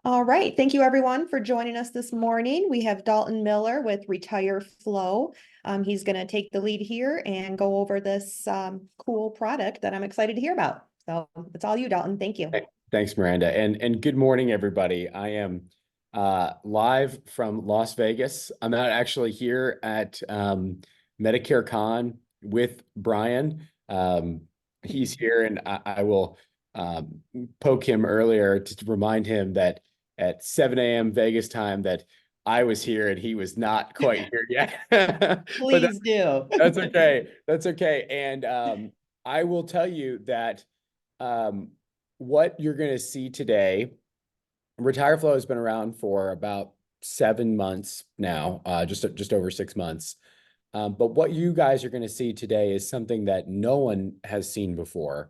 All right. Thank you, everyone, for joining us this morning. We have Dalton Miller with RetireFlo. He's going to take the lead here and go over this cool product that I'm excited to hear about. So it's all you, Dalton. Thank you. Thanks, Miranda. And good morning, everybody. I am live from Las Vegas. I'm not actually here at Medicare Con with Brian. He's here, and I will poke him earlier to remind him that at 7 a.m. Vegas time that I was here and he was not quite here yet. But Please do. that's okay. That's okay. And I will tell you that what you're going to see today, RetireFlo has been around for about 7 months now, just over 6 months. But what you guys are going to see today is something that no one has seen before.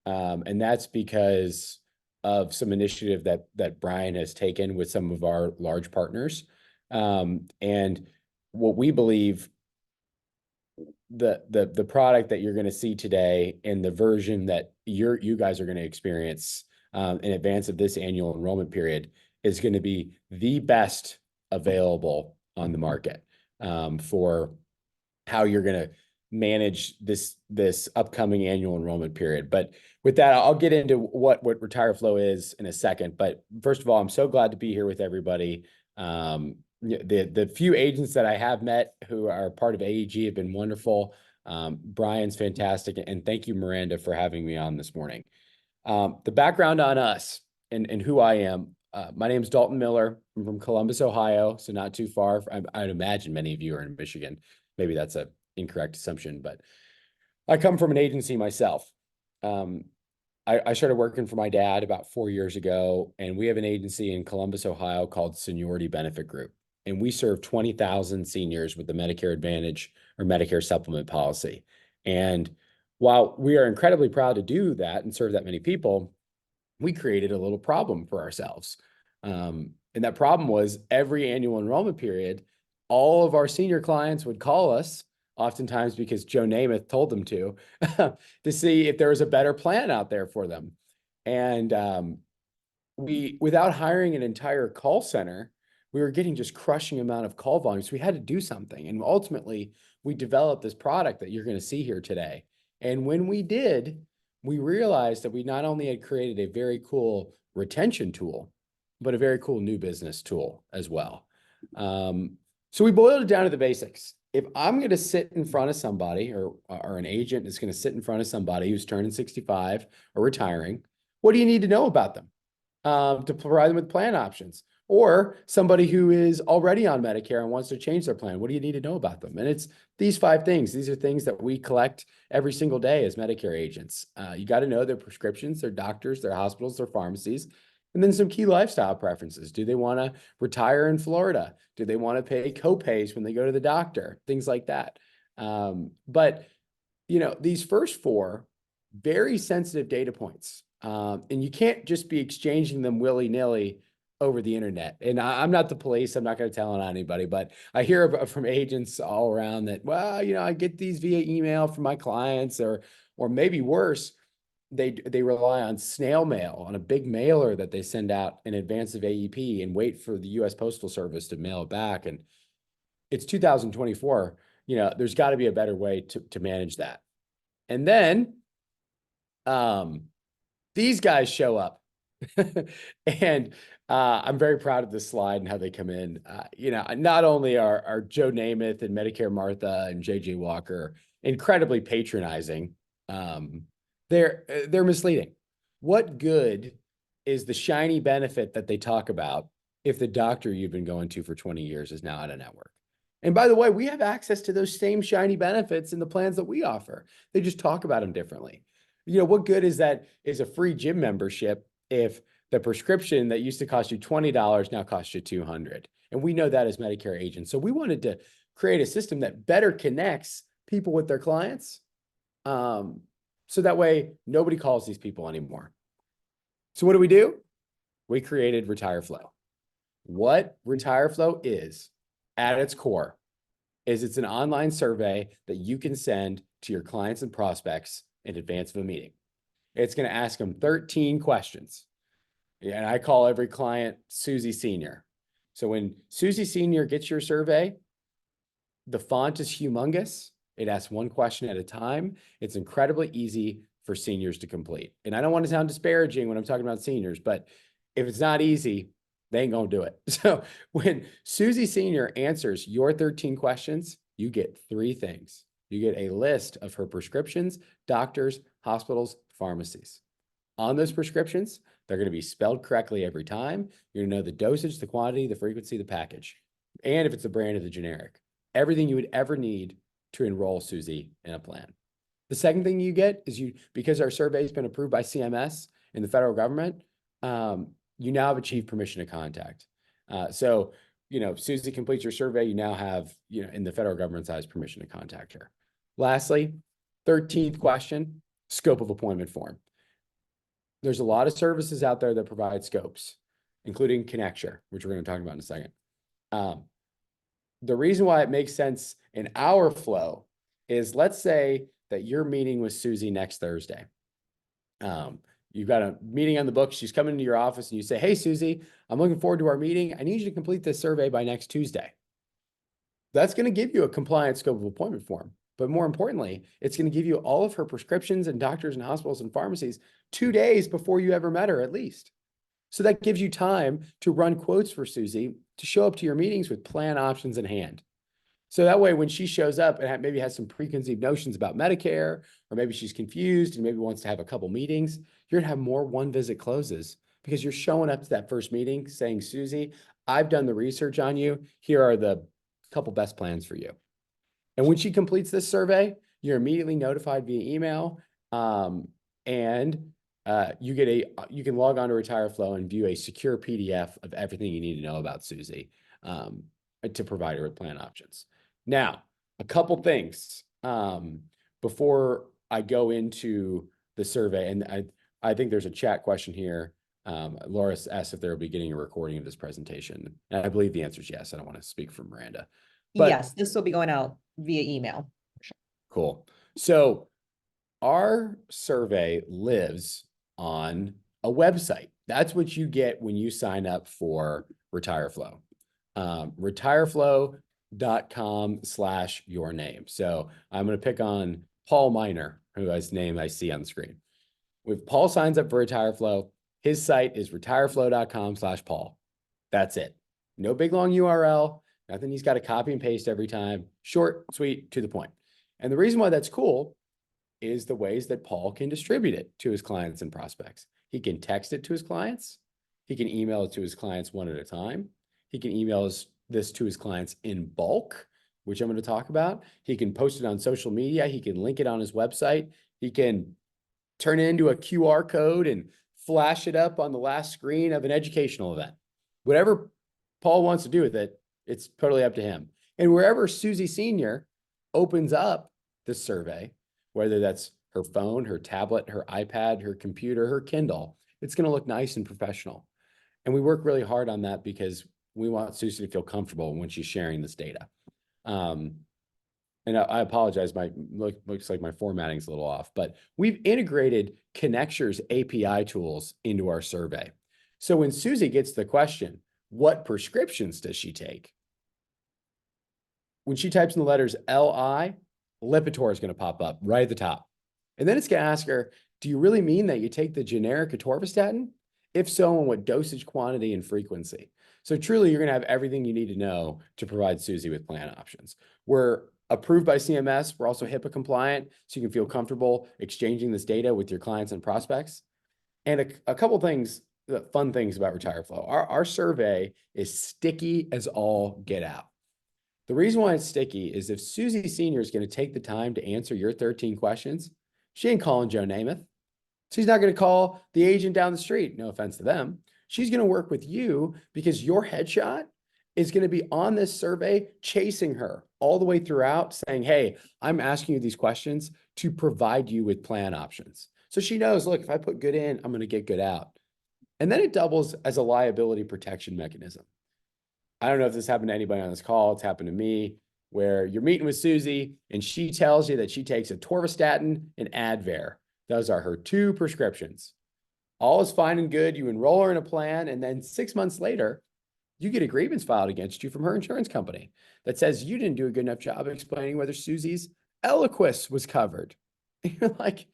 And that's because of some initiative that Brian has taken with some of our large partners. And what we believe the product that you're going to see today and the version that you guys are going to experience in advance of this annual enrollment period is going to be the best available on the market for how you're going to manage this upcoming annual enrollment period. But with that, I'll get into what RetireFlo is in a second. But first of all, I'm so glad to be here with everybody. The few agents that I have met who are part of AEG have been wonderful. Brian's fantastic. And thank you, Miranda, for having me on this morning. The background on us and who I am. My name is Dalton Miller. I'm from Columbus, Ohio, so not too far. I'd imagine many of you are in Michigan. Maybe that's an incorrect assumption, but I come from an agency myself. I started working for my dad about 4 years ago, and we have an agency in Columbus, Ohio called Seniority Benefit Group. And we serve 20,000 seniors with the Medicare Advantage or Medicare Supplement policy. And while we are incredibly proud to do that and serve that many people, we created a little problem for ourselves. And that problem was every annual enrollment period, all of our senior clients would call us, oftentimes because Joe Namath told them to see if there was a better plan out there for them. And without hiring an entire call center, we were getting just crushing amount of call volumes. We had to do something. And ultimately, we developed this product that you're going to see here today. And when we did, we realized that we not only had created a very cool retention tool, but a very cool new business tool as well. So we boiled it down to the basics. If I'm going to sit in front of somebody or an agent is going to sit in front of somebody who's turning 65 or retiring, what do you need to know about them to provide them with plan options? Or somebody who is already on Medicare and wants to change their plan, what do you need to know about them? And it's these 5 things. These are things that we collect every single day as Medicare agents. You got to know their prescriptions, their doctors, their hospitals, their pharmacies, and then some key lifestyle preferences. Do they want to retire in Florida? Do they want to pay copays when they go to the doctor? Things like that. But, these first 4 very sensitive data points, and you can't just be exchanging them willy-nilly over the internet. And I'm not the police. I'm not going to tell on anybody, but I hear from agents all around that, well, I get these via email from my clients or maybe worse, they rely on snail mail, on a big mailer that they send out in advance of AEP and wait for the U.S. Postal Service to mail it back. And it's 2024. There's got to be a better way to manage that. And then these guys show up. And I'm very proud of this slide and how they come in. Not only are Joe Namath and Medicare Martha and JJ Walker incredibly patronizing, they're misleading. What good is the shiny benefit that they talk about if the doctor you've been going to for 20 years is now out of network? And by the way, we have access to those same shiny benefits in the plans that we offer. They just talk about them differently. What good is that is a free gym membership if the prescription that used to cost you $20 now costs you $200? And we know that as Medicare agents. So we wanted to create a system that better connects people with their clients. So that way nobody calls these people anymore. So what do? We created RetireFlo. What RetireFlo is at its core is it's an online survey that you can send to your clients and prospects in advance of a meeting. It's going to ask them 13 questions. And I call every client Susie Senior. So when Susie Senior gets your survey, the font is humongous. It asks one question at a time. It's incredibly easy for seniors to complete. And I don't want to sound disparaging when I'm talking about seniors, but if it's not easy, they ain't gonna do it. So when Susie Senior answers your 13 questions, you get 3 things. You get a list of her prescriptions, doctors, hospitals, pharmacies. On those prescriptions, they're going to be spelled correctly every time. You're going to know the dosage, the quantity, the frequency, the package, and if it's the brand or the generic. Everything you would ever need to enroll Susie in a plan. The second thing you get is because our survey has been approved by CMS and the federal government, you now have achieved permission to contact. So, Susie completes your survey, you now have, in the federal government's eyes, permission to contact her. Lastly, 13th question, scope of appointment form. There's a lot of services out there that provide scopes, including Connecture, which we're going to talk about in a second. The reason why it makes sense in our flow is, let's say that you're meeting with Susie next Thursday. You've got a meeting on the books. She's coming into your office and you say, hey, Susie, I'm looking forward to our meeting. I need you to complete this survey by next Tuesday. That's going to give you a compliant scope of appointment form. But more importantly, it's going to give you all of her prescriptions and doctors and hospitals and pharmacies 2 days before you ever met her, at least. So that gives you time to run quotes for Susie to show up to your meetings with plan options in hand. So that way, when she shows up and maybe has some preconceived notions about Medicare, or maybe she's confused and maybe wants to have a couple meetings, you're going to have more one-visit closes because you're showing up to that first meeting saying, Susie, I've done the research on you. Here are the couple best plans for you. And when she completes this survey, you're immediately notified via email, and you can log on to RetireFlo and view a secure PDF of everything you need to know about Susie to provide her with plan options. Now, a couple things before I go into the survey, and I think there's a chat question here. Laura asked if they'll be getting a recording of this presentation. And I believe the answer is yes. I don't want to speak for Miranda. But Yes, this will be going out via email. cool. So our survey lives on a website. That's what you get when you sign up for RetireFlo. RetireFlo.com/your name. So I'm going to pick on Paul Miner, whose name I see on the screen. If Paul signs up for RetireFlo, his site is retireflo.com/Paul. That's it. No big long URL. Nothing he's got to copy and paste every time. Short, sweet, to the point. And the reason why that's cool is the ways that Paul can distribute it to his clients and prospects. He can text it to his clients. He can email it to his clients one at a time. He can email this to his clients in bulk, which I'm going to talk about. He can post it on social media. He can link it on his website. He can turn it into a QR code and flash it up on the last screen of an educational event. Whatever Paul wants to do with it, it's totally up to him. And wherever Susie Senior opens up the survey, whether that's her phone, her tablet, her iPad, her computer, her Kindle, it's going to look nice and professional. And we work really hard on that because we want Susie to feel comfortable when she's sharing this data. And I apologize, looks like my formatting's a little off, but we've integrated Connecture's API tools into our survey. So when Susie gets the question, what prescriptions does she take? When she types in the letters LI, Lipitor is going to pop up right at the top. And then it's going to ask her, do you really mean that you take the generic atorvastatin? If so, and what dosage, quantity, and frequency? So truly, you're going to have everything you need to know to provide Susie with plan options. We're approved by CMS. We're also HIPAA compliant, so you can feel comfortable exchanging this data with your clients and prospects. And a couple things, fun things about RetireFlo. Our survey is sticky as all get out. The reason why it's sticky is if Susie Senior is going to take the time to answer your 13 questions, she ain't calling Joe Namath. She's not going to call the agent down the street. No offense to them. She's going to work with you because your headshot is going to be on this survey, chasing her all the way throughout, saying, hey, I'm asking you these questions to provide you with plan options. So she knows, look, if I put good in, I'm going to get good out. And then it doubles as a liability protection mechanism. I don't know if this happened to anybody on this call. It's happened to me, where you're meeting with Susie and she tells you that she takes atorvastatin and Advair. Those are her 2 prescriptions. All is fine and good. You enroll her in a plan, and then 6 months later, you get a grievance filed against you from her insurance company that says you didn't do a good enough job explaining whether Susie's Eliquis was covered. You're like,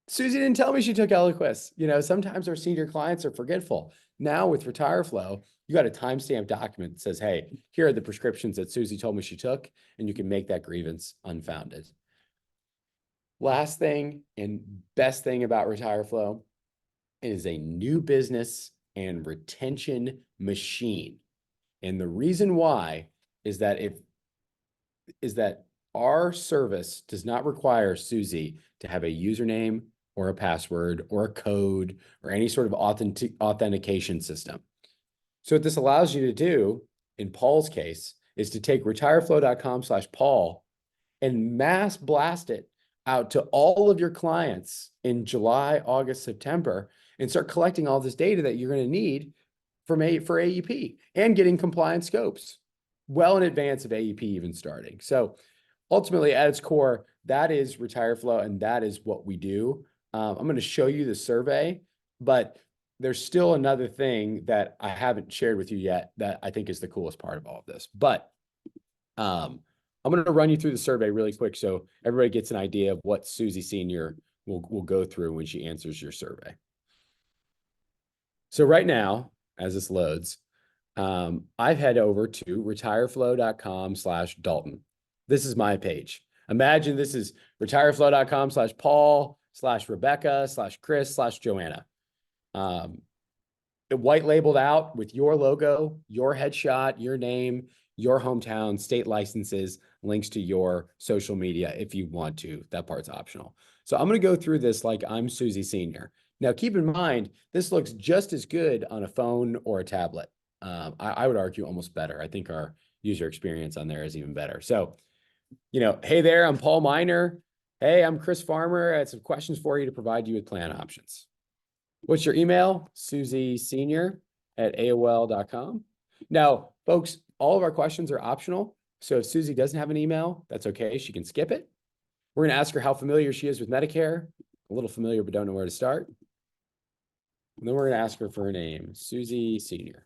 Susie didn't tell me she took Eliquis. Sometimes our senior clients are forgetful. Now with RetireFlo, you got a timestamp document that says, hey, here are the prescriptions that Susie told me she took, and you can make that grievance unfounded. Last thing and best thing about RetireFlo, it is a new business and retention machine. And the reason why is that our service does not require Susie to have a username or a password or a code or any sort of authentication system. So what this allows you to do, in Paul's case, is to take retireflo.com/Paul and mass blast it out to all of your clients in July, August, September, and start collecting all this data that you're going to need for AEP and getting compliance scopes well in advance of AEP even starting. So ultimately, at its core, that is RetireFlo, and that is what we do. I'm going to show you the survey, but there's still another thing that I haven't shared with you yet that I think is the coolest part of all of this. But I'm going to run you through the survey really quick so everybody gets an idea of what Susie Senior will go through when she answers your survey. So right now, as this loads, I've head over to retireflo.com/Dalton. This is my page. Imagine this is retireflo.com/Paul/Rebecca/Chris/Joanna. White labeled out with your logo, your headshot, your name, your hometown, state licenses, links to your social media if you want to. That part's optional. So I'm going to go through this like I'm Susie Senior. Now, keep in mind, this looks just as good on a phone or a tablet. I would argue almost better. I think our user experience on there is even better. So, hey there, I'm Paul Miner. Hey, I'm Chris Farmer. I had some questions for you to provide you with plan options. What's your email? susiesenior@aol.com. Now, folks, all of our questions are optional. So if Susie doesn't have an email, that's okay. She can skip it. We're going to ask her how familiar she is with Medicare. A little familiar, but don't know where to start. And then we're going to ask her for her name, Susie Senior.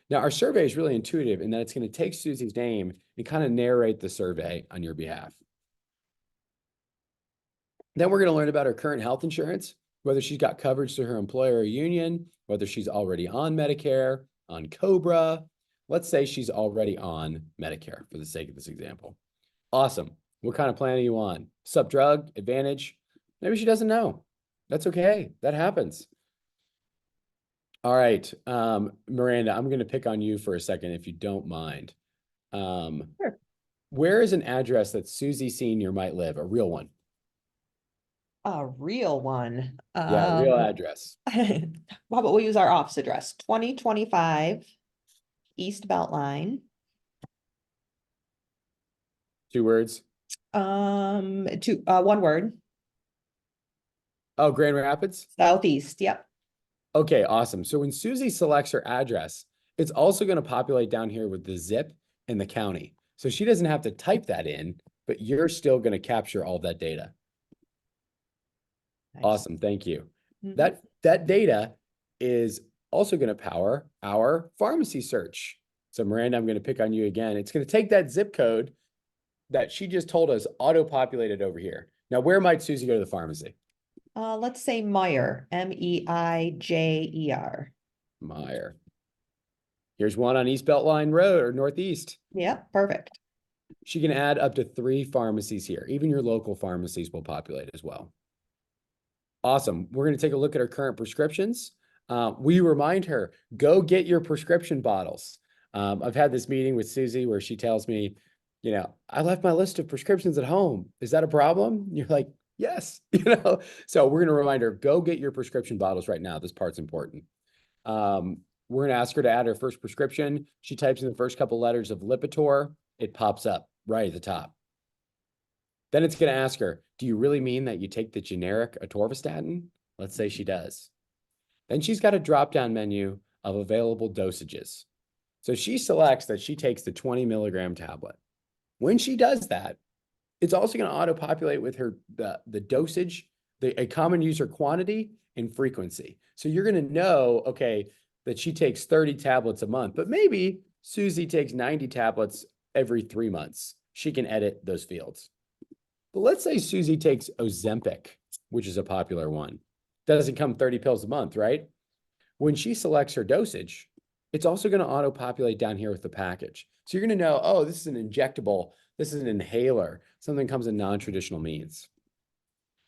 Now, our survey is really intuitive in that it's going to take Susie's name and kind of narrate the survey on your behalf. Then we're going to learn about her current health insurance, whether she's got coverage through her employer or union, whether she's already on Medicare, on COBRA. Let's say she's already on Medicare for the sake of this example. Awesome. What kind of plan are you on? Sup drug, Advantage? Maybe she doesn't know. That's okay. That happens. All right, Miranda, I'm going to pick on you for a second, if you don't mind. Sure. Where is an address that Susie Senior might live? A real one. A real one. Yeah, real address. How about we use our office address, 2025 East Beltline. 2 words. One word, Oh, Grand Rapids? Southeast. Yep. Okay, awesome. So when Susie selects her address, it's also going to populate down here with the zip and the county. So she doesn't have to type that in, but you're still going to capture all that data. Nice. Awesome. Thank you. Mhm. That data is also going to power our pharmacy search. So Miranda, I'm going to pick on you again. It's going to take that zip code that she just told us auto-populated over here. Now, where might Susie go to the pharmacy? Let's say Meyer, Meijer. Meyer. Here's one on East Beltline Road or Northeast. Yep, perfect. She can add up to 3 pharmacies here. Even your local pharmacies will populate as well. Awesome. We're going to take a look at her current prescriptions. We remind her, go get your prescription bottles. I've had this meeting with Susie where she tells me, I left my list of prescriptions at home. Is that a problem? You're like, yes. So we're going to remind her, go get your prescription bottles right now. This part's important. We're going to ask her to add her first prescription. She types in the first couple letters of Lipitor. It pops up right at the top. Then it's going to ask her, do you really mean that you take the generic atorvastatin? Let's say she does. Then she's got a drop-down menu of available dosages. So she selects that she takes the 20 milligram tablet. When she does that, it's also going to auto-populate with her the dosage, a common user quantity, in frequency. So you're going to know, okay, that she takes 30 tablets a month, but maybe Susie takes 90 tablets every 3 months. She can edit those fields. But let's say Susie takes Ozempic, which is a popular one. Doesn't come 30 pills a month, right? When she selects her dosage, it's also going to auto-populate down here with the package. So you're going to know, oh, this is an injectable, this is an inhaler, something comes in non-traditional means.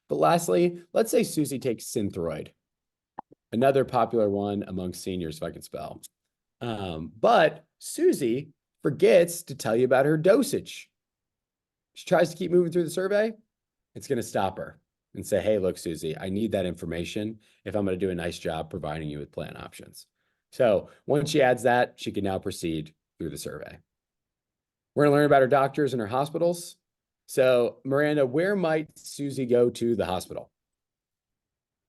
But lastly, let's say Susie takes Synthroid, another popular one among seniors, if I can spell. But Susie forgets to tell you about her dosage. She tries to keep moving through the survey. It's going to stop her and say, hey, look, Susie, I need that information if I'm going to do a nice job providing you with plan options. So once she adds that, she can now proceed through the survey. We're going to learn about her doctors and her hospitals. So Miranda, where might Susie go to the hospital?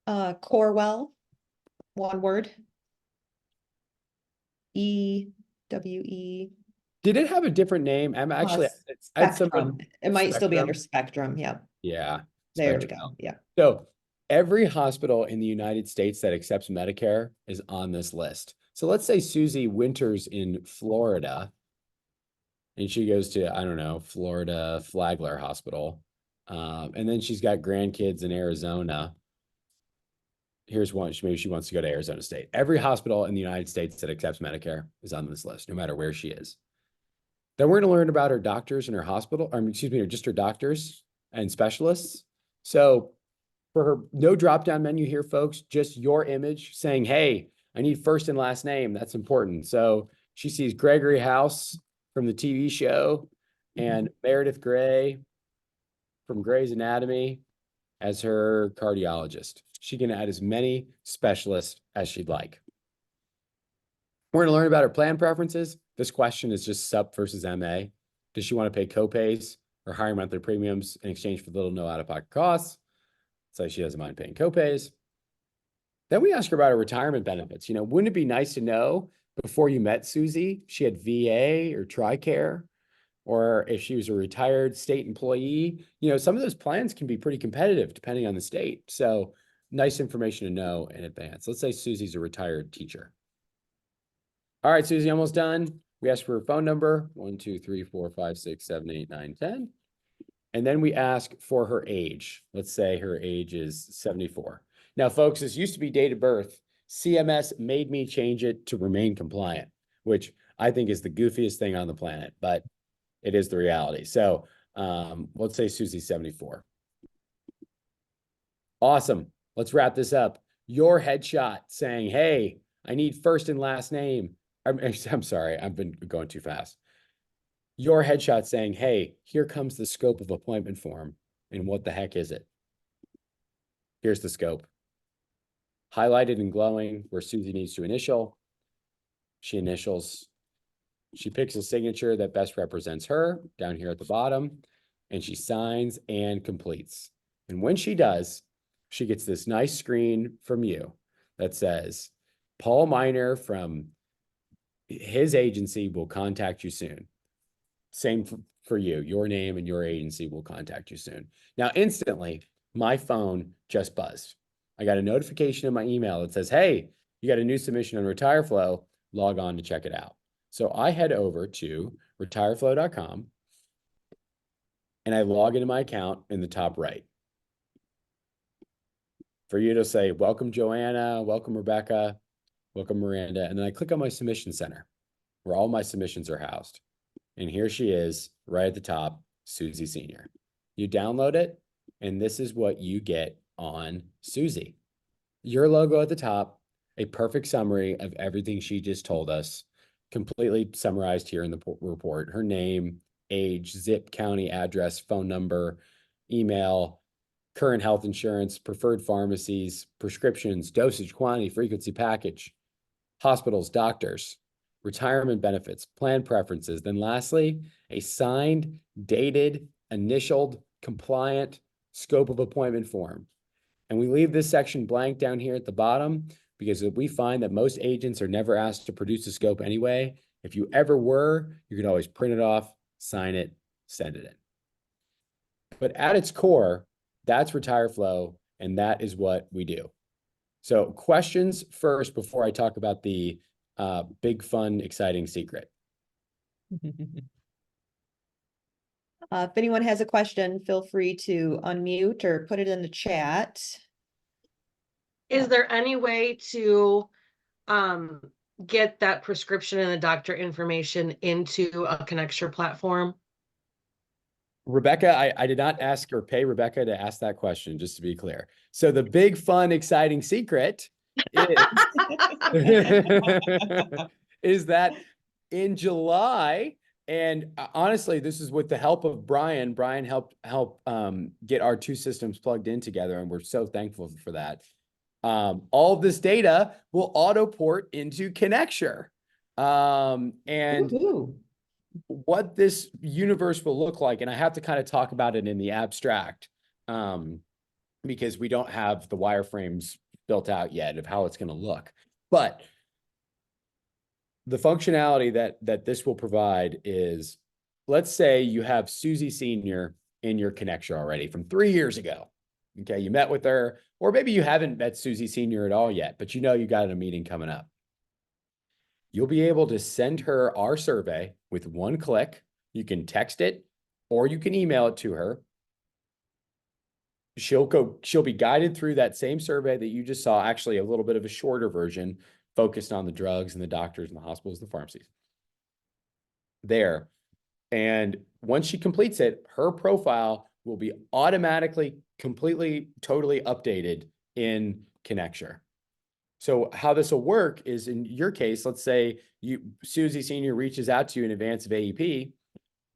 Corewell, one word. EWE. Did it have a different name? I'm actually, I had Spectrum. It might still be under Spectrum. Spectrum. Yeah, Yeah. there we Spectrum. go. Yeah. So every hospital in the United States that accepts Medicare is on this list. So let's say Susie winters in Florida and she goes to, I don't know, Florida Flagler Hospital. And then she's got grandkids in Arizona. Here's one, maybe she wants to go to Arizona State. Every hospital in the United States that accepts Medicare is on this list, no matter where she is. Then we're going to learn about her doctors and her hospital, or excuse me, or just her doctors and specialists. So for her no drop-down menu here, folks, just your image saying, hey, I need first and last name. That's important. So she sees Gregory House from the TV show and Meredith Grey from Grey's Anatomy as her cardiologist. She can add as many specialists as she'd like. We're going to learn about her plan preferences. This question is just SUP versus MA. Does she want to pay copays or higher monthly premiums in exchange for little no out-of-pocket costs? So she doesn't mind paying copays. Then we ask her about her retirement benefits. You know, wouldn't it be nice to know before you met Susie, she had VA or TRICARE, or if she was a retired state employee? You know, some of those plans can be pretty competitive depending on the state. So nice information to know in advance. Let's say Susie's a retired teacher. All right, Susie, almost done. We ask for her phone number, 1, 2, 3, 4, 5, 6, 7, 8, 9, 10. And then we ask for her age. Let's say her age is 74. Now, folks, this used to be date of birth. CMS made me change it to remain compliant, which I think is the goofiest thing on the planet, but it is the reality. So let's say Susie's 74. Awesome. Let's wrap this up. Your headshot saying, hey, I need first and last name. I'm sorry, I've been going too fast. Your headshot saying, hey, here comes the scope of appointment form. And what the heck is it? Here's the scope. Highlighted in glowing where Susie needs to initial. She initials. She picks a signature that best represents her down here at the bottom, and she signs and completes. And when she does, she gets this nice screen from you that says, Paul Miner from his agency will contact you soon. Same for you. Your name and your agency will contact you soon. Now, instantly, my phone just buzzed. I got a notification in my email that says, hey, you got a new submission on RetireFlo. Log on to check it out. So I head over to retireflo.com and I log into my account in the top right. For you to say, welcome, Joanna, welcome, Rebecca, welcome, Miranda. And then I click on my submission center where all my submissions are housed. And here she is right at the top, Susie Senior. You download it, and this is what you get on Susie. Your logo at the top, a perfect summary of everything she just told us, completely summarized here in the report. Her name, age, zip, county, address, phone number, email, current health insurance, preferred pharmacies, prescriptions, dosage, quantity, frequency, package, hospitals, doctors, retirement benefits, plan preferences. Then lastly, a signed, dated, initialed, compliant scope of appointment form. And we leave this section blank down here at the bottom because we find that most agents are never asked to produce a scope anyway. If you ever were, you could always print it off, sign it, send it in. But at its core, that's RetireFlo, and that is what we do. So questions first before I talk about the big, fun, exciting secret. If anyone has a question, feel free to unmute or put it in the chat. Is there any way to um get that prescription and the doctor information into a Connecture platform? Rebecca, I did not ask or pay Rebecca to ask that question, just to be clear. So the big, fun, exciting secret is, is that in July, and honestly, this is with the help of Brian. Brian helped get our two systems plugged in together, and we're so thankful for that. All of this data will auto port into Connecture. And Woohoo. what this universe will look like, and I have to kind of talk about it in the abstract, because we don't have the wireframes built out yet of how it's going to look. But the functionality that this will provide is, let's say you have Susie Senior in your Connecture already from 3 years ago. Okay, you met with her, or maybe you haven't met Susie Senior at all yet, but you know you got a meeting coming up. You'll be able to send her our survey with one click. You can text it or you can email it to her. She'll be guided through that same survey that you just saw, actually a little bit of a shorter version focused on the drugs and the doctors and the hospitals and the pharmacies there. And once she completes it, her profile will be automatically, completely, totally updated in Connecture. So how this will work is, in your case, let's say Susie Senior reaches out to you in advance of AEP.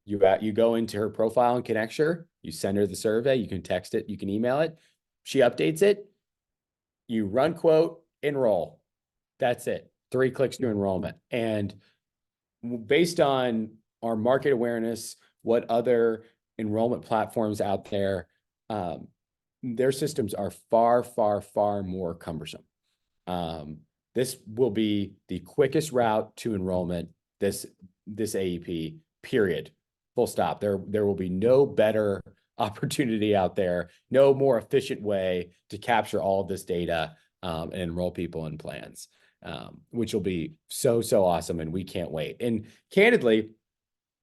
You go into her profile in Connecture, you send her the survey, you can text it, you can email it. She updates it. You run quote, enroll. That's it. 3 clicks to enrollment. And based on our market awareness, what other enrollment platforms out there, their systems are far, far, far more cumbersome. This will be the quickest route to enrollment, this AEP, period. Full stop. There will be no better opportunity out there, no more efficient way to capture all of this data and enroll people in plans, which will be so, so awesome. And we can't wait. And candidly,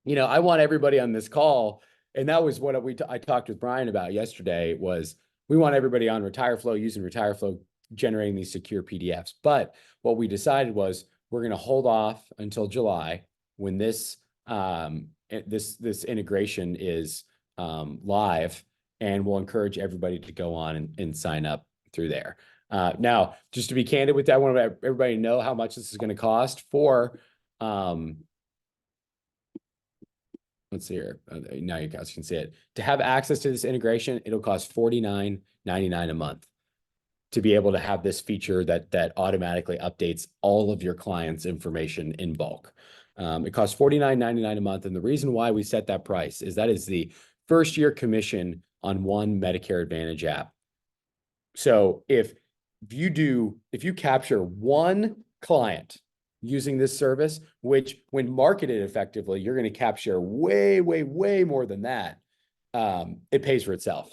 I want everybody on this call, and that was what I talked with Brian about yesterday, was we want everybody on RetireFlo using RetireFlo, generating these secure PDFs. But what we decided was we're going to hold off until July, when this integration is live, and we'll encourage everybody to go on and sign up through there. Now, just to be candid with that, I want everybody to know how much this is going to cost for. Let's see here. Now you guys can see it. To have access to this integration, it'll cost $49.99 a month to be able to have this feature that automatically updates all of your clients' information in bulk. It costs $49.99 a month. And the reason why we set that price is that is the first year commission on one Medicare Advantage app. So if you capture one client using this service, which when marketed effectively, you're going to capture way, way, way more than that, it pays for itself.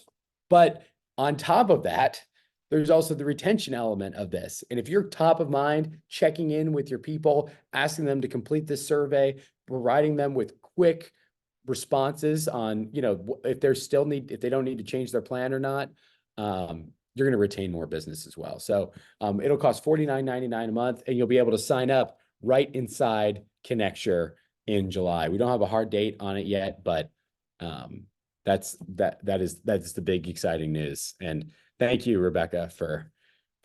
But on top of that, there's also the retention element of this. And if you're top of mind, checking in with your people, asking them to complete this survey, providing them with quick responses on, if they don't need to change their plan or not, you're going to retain more business as well. So it'll cost $49.99 a month, and you'll be able to sign up right inside Connecture in July. We don't have a hard date on it yet, but that's the big exciting news. And thank you, Rebecca, for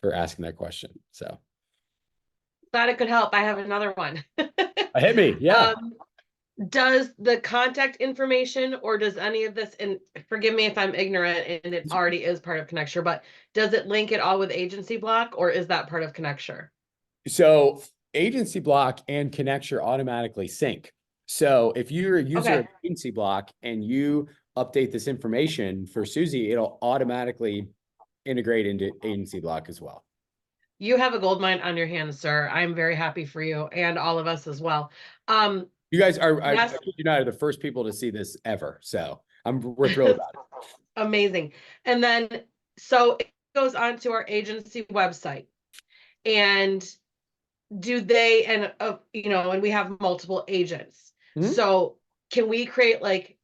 asking that question. So Glad it could help. I have another one. Hit me. Yeah. Does the contact information, or does any of this, and forgive me if I'm ignorant and it already is part of Connecture, but does it link it all with Agency Block, or is that part of Connecture? So Agency Block and Connecture automatically sync. So if you're a user of Agency Block and you update this information for Susie, it'll automatically integrate into Agency Block as well. You have a gold mine on your hands, sir. I'm very happy for you and all of us as well. You guys are, the first people to see this ever. So we're thrilled about it. Amazing. And then, so it goes on to our agency website. And do they, and we have multiple agents. Mhm. So can we create like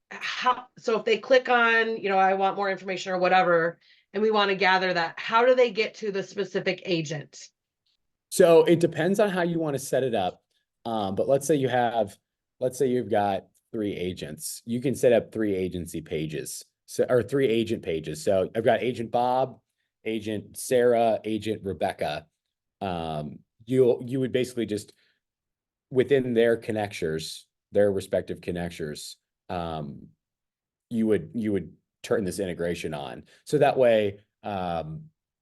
so if they click on, I want more information or whatever, and we want to gather that, how do they get to the specific agent? So it depends on how you want to set it up. But let's say you've got 3 agents. You can set up 3 agency pages. So, or 3 agent pages. So I've got agent Bob, agent Sarah, agent Rebecca. You would basically just within their connectors, their respective connectors, you would turn this integration on. So that way,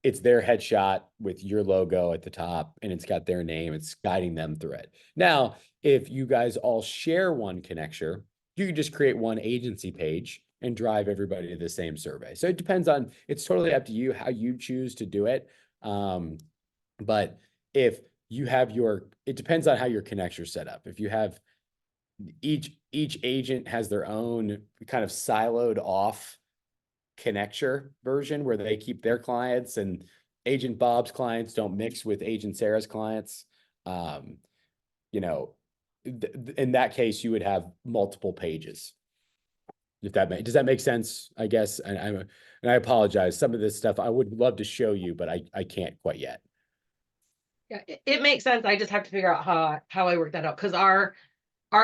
it's their headshot with your logo at the top and it's got their name. It's guiding them through it. Now, if you guys all share one connector, you can just create one agency page and drive everybody to the same survey. So it depends on, it's totally up to you how you choose to do it. But if you have it depends on how your connector set up. If you have each agent has their own kind of siloed off connector version where they keep their clients and agent Bob's clients don't mix with agent Sarah's clients. In that case, you would have multiple pages. If does that make sense? I guess, and I apologize. Some of this stuff I would love to show you, but I can't quite yet. Yeah, it makes sense. I just have to figure out how I work that out, because our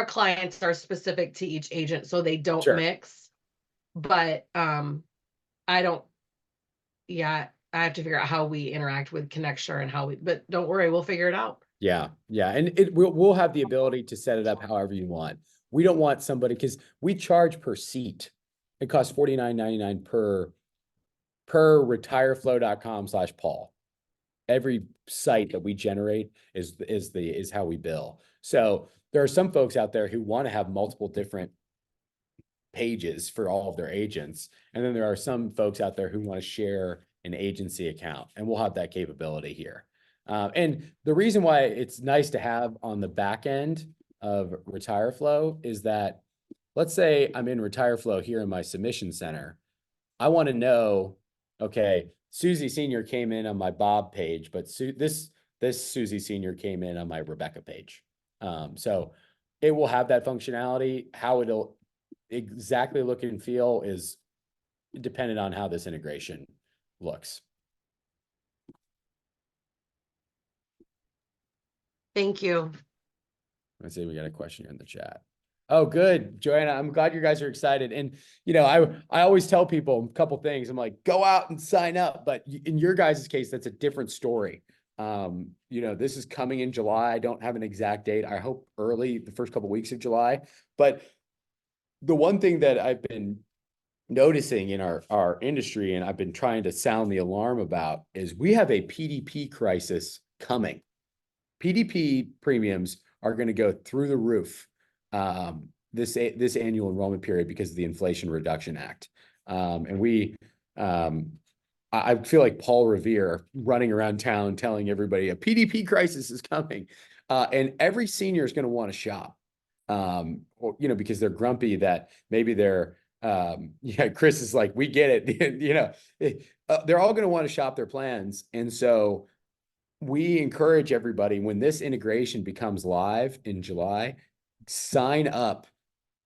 clients are specific to each agent, so they don't Sure. mix. But I don't. Yeah, I have to figure out how we interact with Connecture and but don't worry, we'll figure it out. Yeah, and we'll have the ability to set it up however you want. We don't want somebody, because we charge per seat. It costs $49.99 per retireflo.com/Paul. Every site that we generate is how we bill. So there are some folks out there who want to have multiple different pages for all of their agents. And then there are some folks out there who want to share an agency account, and we'll have that capability here. And the reason why it's nice to have on the back end of RetireFlo is that, let's say I'm in RetireFlo here in my submission center. I want to know, okay, Susie Senior came in on my Bob page, but this Susie Senior came in on my Rebecca page. So it will have that functionality. How it'll exactly look and feel is dependent on how this integration looks. Thank you. Let's see, we got a question here in the chat. Oh, good, Joanna. I'm glad you guys are excited. And I always tell people a couple things. I'm like, go out and sign up. But in your guys' case, that's a different story. This is coming in July. I don't have an exact date. I hope early, the first couple of weeks of July. But the one thing that I've been noticing in our industry, and I've been trying to sound the alarm about, is we have a PDP crisis coming. PDP premiums are going to go through the roof this annual enrollment period because of the Inflation Reduction Act. I feel like Paul Revere running around town telling everybody a PDP crisis is coming, and every senior is going to want to shop, because they're grumpy that maybe they're Chris is like, we get it, they're all going to want to shop their plans, and so we encourage everybody, when this integration becomes live in July, sign up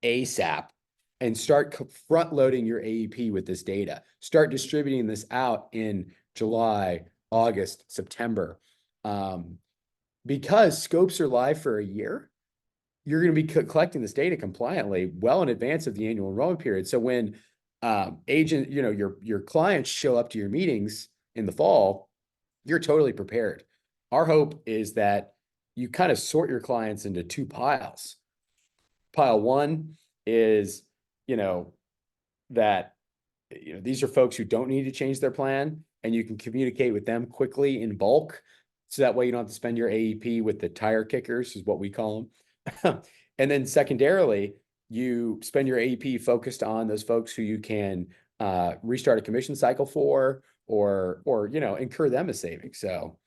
ASAP and start front loading your AEP with this data. Start distributing this out in July, August, September. Because scopes are live for a year, you're going to be collecting this data compliantly well in advance of the annual enrollment period. So when your clients show up to your meetings in the fall, you're totally prepared. Our hope is that you kind of sort your clients into 2 piles. Pile 1 is, that these are folks who don't need to change their plan, and you can communicate with them quickly in bulk. So that way you don't have to spend your AEP with the tire kickers, is what we call them. And then secondarily, you spend your AEP focused on those folks who you can restart a commission cycle for, or incur them as savings. So,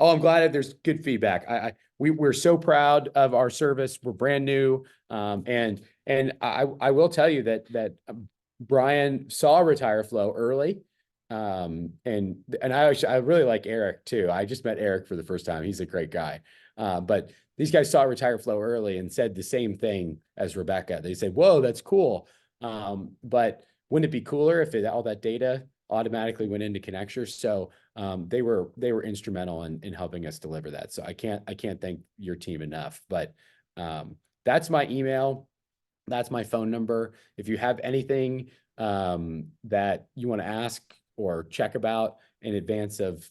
I'm glad there's good feedback. We're so proud of our service. We're brand new, and I will tell you that Brian saw RetireFlo early, And I really like Eric too. I just met Eric for the first time. He's a great guy. But these guys saw RetireFlo early and said the same thing as Rebecca. They said, whoa, that's cool. But wouldn't it be cooler if all that data automatically went into Connecture? So they were instrumental in helping us deliver that. So I can't thank your team enough. But that's my email. That's my phone number. If you have anything that you want to ask or check about in advance of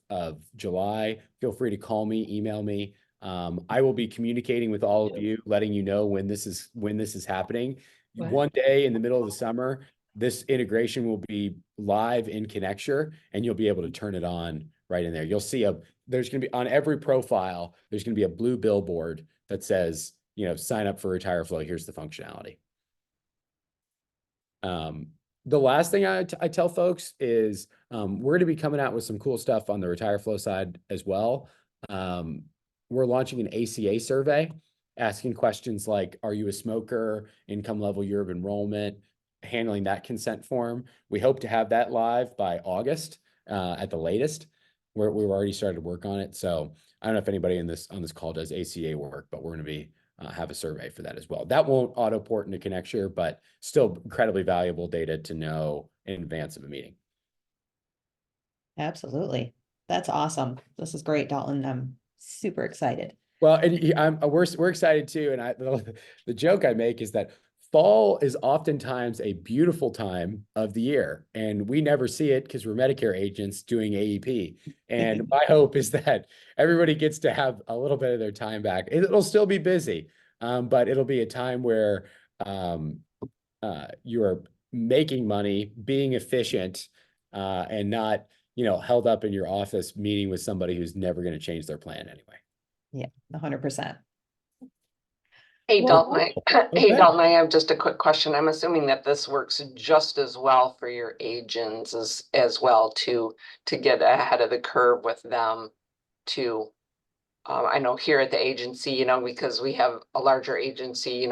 July, feel free to call me, email me. I will be communicating with all of you, letting you know when this is happening. One day in the middle of the summer, this integration will be live in Connecture, and you'll be able to turn it on right in there. You'll see there's going to be on every profile, there's going to be a blue billboard that says, sign up for RetireFlo. Here's the functionality. The last thing I tell folks is we're going to be coming out with some cool stuff on the RetireFlo side as well. We're launching an ACA survey, asking questions like, are you a smoker, income level, year of enrollment, handling that consent form. We hope to have that live by August at the latest. We've already started work on it. So I don't know if anybody on this call does ACA work, but we're going to be have a survey for that as well. That won't auto port into Connecture, but still incredibly valuable data to know in advance of a meeting. Absolutely. That's awesome. This is great, Dalton. I'm super excited. Well, and we're excited too. And the joke I make is that fall is oftentimes a beautiful time of the year, and we never see it because we're Medicare agents doing AEP. And my hope is that everybody gets to have a little bit of their time back. It'll still be busy, but it'll be a time where you are making money, being efficient, and not, held up in your office meeting with somebody who's never going to change their plan anyway. Yeah, 100%. Hey, Dalton, Okay. Dalton, I have just a quick question. I'm assuming that this works just as well for your agents as well to get ahead of the curve with them too. I know here at the agency, because we have a larger agency,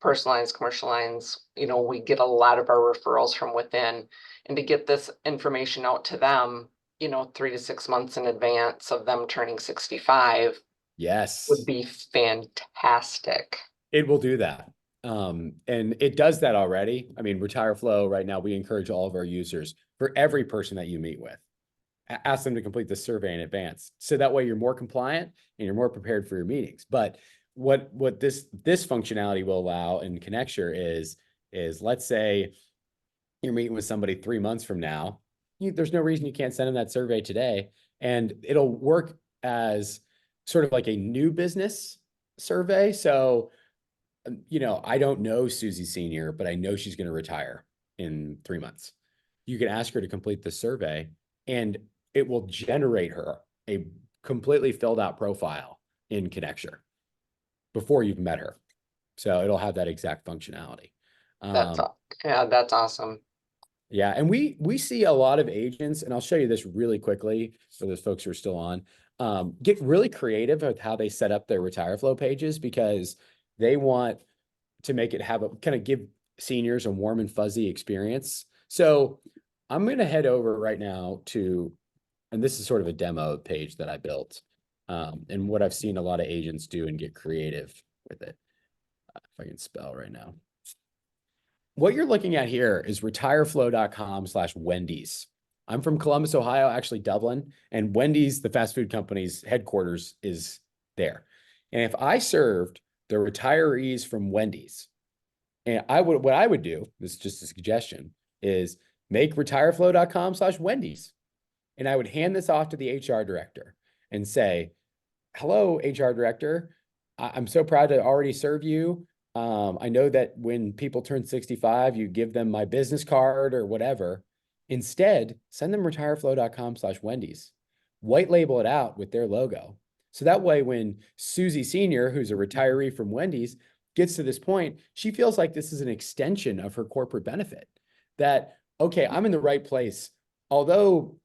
personal lines, commercial lines, we get a lot of our referrals from within, and to get this information out to them, 3 to 6 months in advance of them turning 65 Yes. would be fantastic. It will do that. And it does that already. I mean, RetireFlo right now, we encourage all of our users, for every person that you meet with, ask them to complete the survey in advance. So that way you're more compliant and you're more prepared for your meetings. But what this functionality will allow in Connecture is let's say you're meeting with somebody 3 months from now, there's no reason you can't send them that survey today. And it'll work as sort of like a new business survey. So, I don't know Susie Senior, but I know she's going to retire in 3 months. You can ask her to complete the survey, and it will generate her a completely filled out profile in Connecture before you've met her. So it'll have that exact functionality. That's awesome. Yeah, and we see a lot of agents, and I'll show you this really quickly for those folks who are still on, get really creative with how they set up their RetireFlo pages, because they want to make it give seniors a warm and fuzzy experience. So I'm going to head over right now and this is sort of a demo page that I built, and what I've seen a lot of agents do and get creative with it. If I can spell right now. What you're looking at here is retireflo.com/Wendy's. I'm from Columbus, Ohio, actually Dublin, and Wendy's, the fast food company's headquarters, is there. And if I served the retirees from Wendy's, and what I would do, this is just a suggestion, is make retireflo.com/Wendy's. And I would hand this off to the HR director and say, hello, HR director, I'm so proud to already serve you. I know that when people turn 65, you give them my business card or whatever. Instead, send them retireflo.com/Wendy's. White label it out with their logo. So that way, when Susie Senior, who's a retiree from Wendy's, gets to this point, she feels like this is an extension of her corporate benefit. That, okay, I'm in the right place. Although,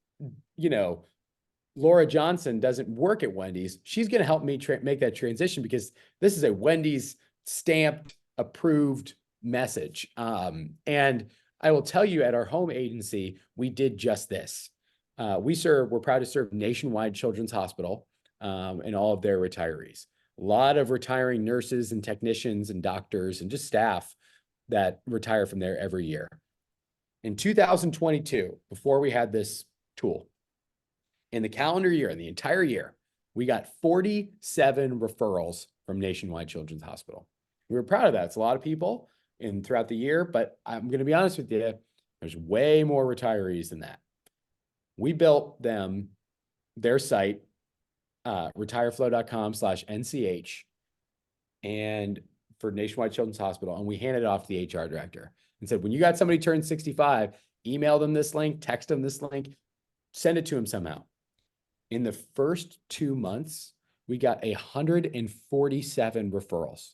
Laura Johnson doesn't work at Wendy's, she's going to help me make that transition, because this is a Wendy's stamped, approved message. And I will tell you, at our home agency, we did just this. we're proud to serve Nationwide Children's Hospital and all of their retirees. A lot of retiring nurses and technicians and doctors and just staff that retire from there every year. In 2022, before we had this tool, in the calendar year, in the entire year, we got 47 referrals from Nationwide Children's Hospital. We were proud of that. It's a lot of people throughout the year, but I'm going to be honest with you, there's way more retirees than that. We built them, their site, retireflo.com/NCH, and for Nationwide Children's Hospital, and we handed it off to the HR director and said, when you got somebody turn 65, email them this link, text them this link, send it to them somehow. In the first 2 months, we got 147 referrals.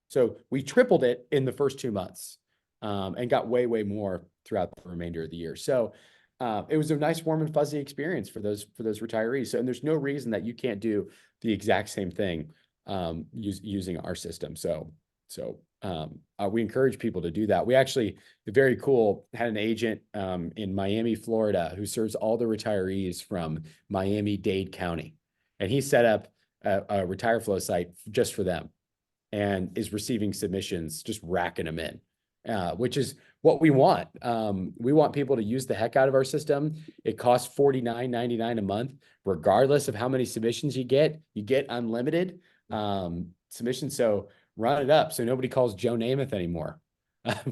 So we tripled it in the first 2 months and got way, way more throughout the remainder of the year. So it was a nice, warm and fuzzy experience for those retirees. So, and there's no reason that you can't do the exact same thing using our system. So we encourage people to do that. We actually, very cool, had an agent in Miami, Florida, who serves all the retirees from Miami-Dade County. And he set up a RetireFlo site just for them and is receiving submissions, just racking them in, which is what we want. We want people to use the heck out of our system. It costs $49.99 a month, regardless of how many submissions you get unlimited submissions. So run it up so nobody calls Joe Namath anymore.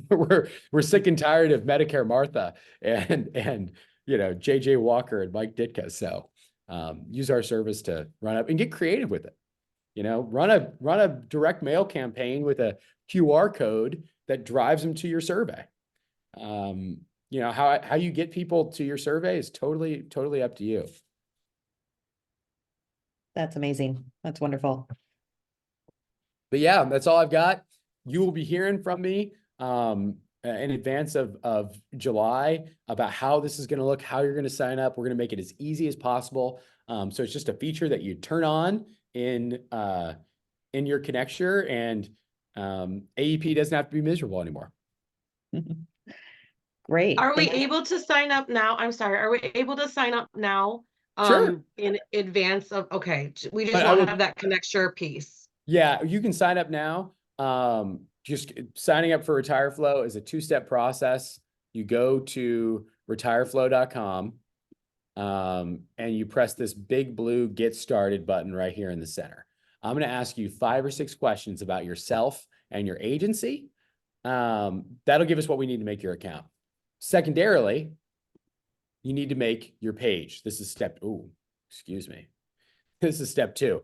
We're sick and tired of Medicare Martha and JJ Walker and Mike Ditka. So use our service to run up and get creative with it. Run a direct mail campaign with a QR code that drives them to your survey. How you get people to your survey is totally up to you. That's amazing. That's wonderful. But yeah, that's all I've got. You will be hearing from me in advance of July about how this is going to look, how you're going to sign up. We're going to make it as easy as possible. So it's just a feature that you turn on in your Connecture, and AEP doesn't have to be miserable anymore. Great. Are we Thank you. able to sign up now? I'm sorry. Are we able to sign up now? Sure. In advance of, okay, we just But want to have that Connecture piece. Yeah, you can sign up now. Just signing up for RetireFlo is a 2-step process. You go to retireflo.com and you press this big blue Get Started button right here in the center. I'm going to ask you 5 or 6 questions about yourself and your agency. That'll give us what we need to make your account. Secondarily, you need to make your page. This is step, This is step 2.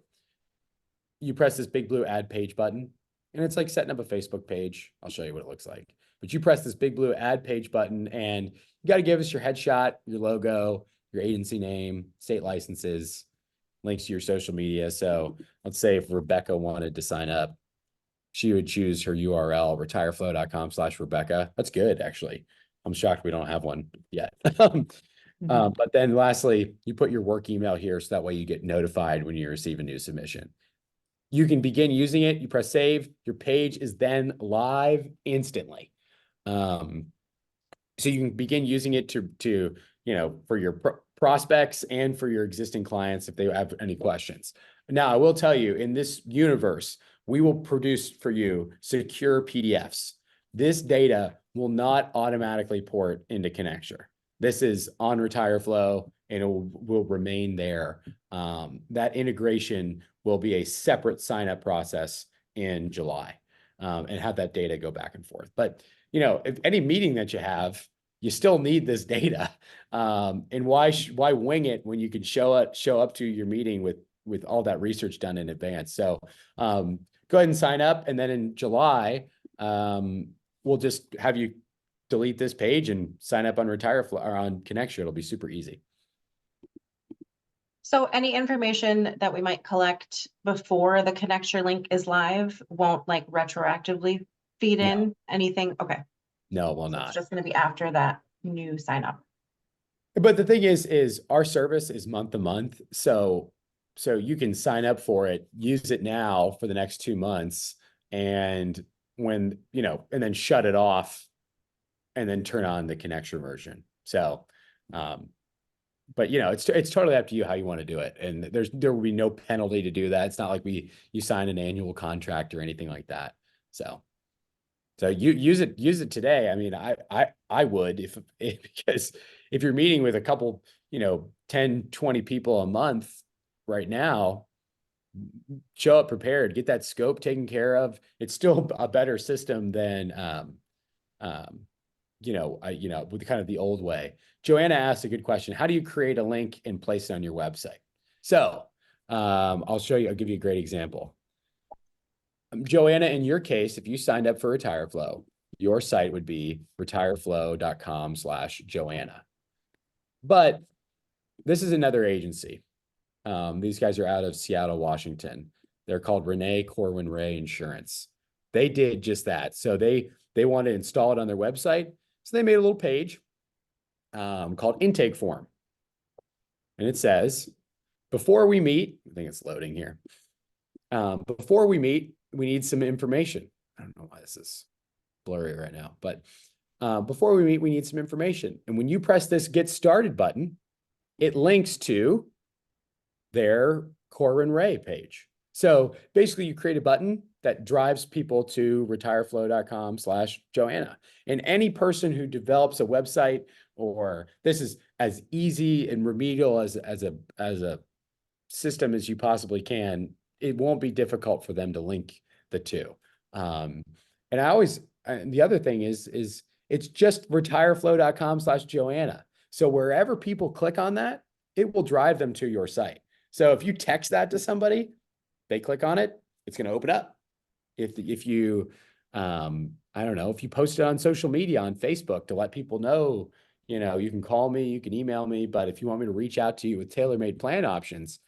You press this big blue Add Page button, and it's like setting up a Facebook page. I'll show you what it looks like. But you press this big blue Add Page button, and you got to give us your headshot, your logo, your agency name, state licenses, links to your social media. So let's say if Rebecca wanted to sign up, she would choose her URL, retireflo.com/Rebecca. That's good, actually. I'm shocked we don't have one yet. But then lastly, you put your work email here so that way you get notified when you receive a new submission. You can begin using it. You press save. Your page is then live instantly. So you can begin using it to for your prospects and for your existing clients if they have any questions. Now, I will tell you, in this universe, we will produce for you secure PDFs. This data will not automatically port into Connecture. This is on RetireFlo, and it will remain there. That integration will be a separate sign-up process in July, and have that data go back and forth. But if any meeting that you have, you still need this data. And why wing it when you can show up to your meeting with all that research done in advance? So go ahead and sign up, and then in July, we'll just have you delete this page and sign up on RetireFlo or on Connecture. It'll be super easy. So any information that we might collect before the Connecture link is live won't like retroactively feed in anything? Okay. No, it will So not. it's just going to be after that new sign up. But the thing is our service is month to month. So you can sign up for it, use it now for the next 2 months, and and then shut it off and then turn on the Connecture version. So but you know, it's totally up to you how you want to do it. And there will be no penalty to do that. It's not like you sign an annual contract or anything like that. So you use it today. I mean, I would if because if you're meeting with a couple, 10, 20 people a month right now, show up prepared, get that scope taken care of. It's still a better system than with kind of the old way. Joanna asked a good question. How do you create a link and place it on your website? So I'll give you a great example. Joanna, in your case, if you signed up for RetireFlo, your site would be retireflo.com/Joanna. But this is another agency. These guys are out of Seattle, Washington. They're called Renee Corwin Ray Insurance. They did just that. So they want to install it on their website. So they made a little page called Intake Form. And it says, before we meet, I think it's loading here. Before we meet, we need some information. I don't know why this is blurry right now, but before we meet, we need some information. And when you press this Get Started button, it links to their Corwin Ray page. So basically you create a button that drives people to retireflo.com/Joanna. And any person who develops a website, or this is as easy and remedial as a system as you possibly can, it won't be difficult for them to link the two. And the other thing is it's just retireflo.com/Joanna. So wherever people click on that, it will drive them to your site. So if you text that to somebody, they click on it, it's going to open up. If you, I don't know, if you post it on social media, on Facebook to let people know, you can call me, you can email me, but if you want me to reach out to you with tailor-made plan options,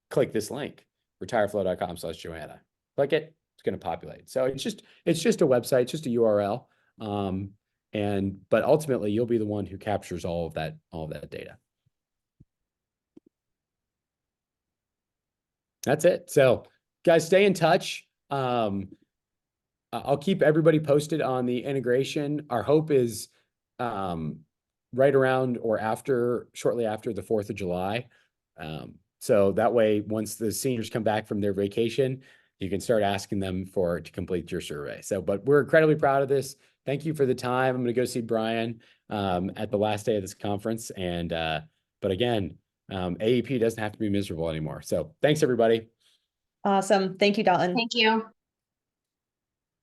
click this link, retireflo.com/Joanna. Click it, it's going to populate. So it's just a website, it's just a URL. But ultimately you'll be the one who captures all of that data. That's it. So guys, stay in touch. I'll keep everybody posted on the integration. Our hope is right around or shortly after the 4th of July. So that way, once the seniors come back from their vacation, you can start asking them to complete your survey. But we're incredibly proud of this. Thank you for the time. I'm going to go see Brian at the last day of this conference. But again, AEP doesn't have to be miserable anymore. So thanks, everybody. Awesome. Thank you, Dalton. Thank you.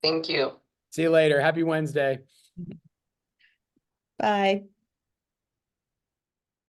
Thank you. See you later. Happy Wednesday. Bye.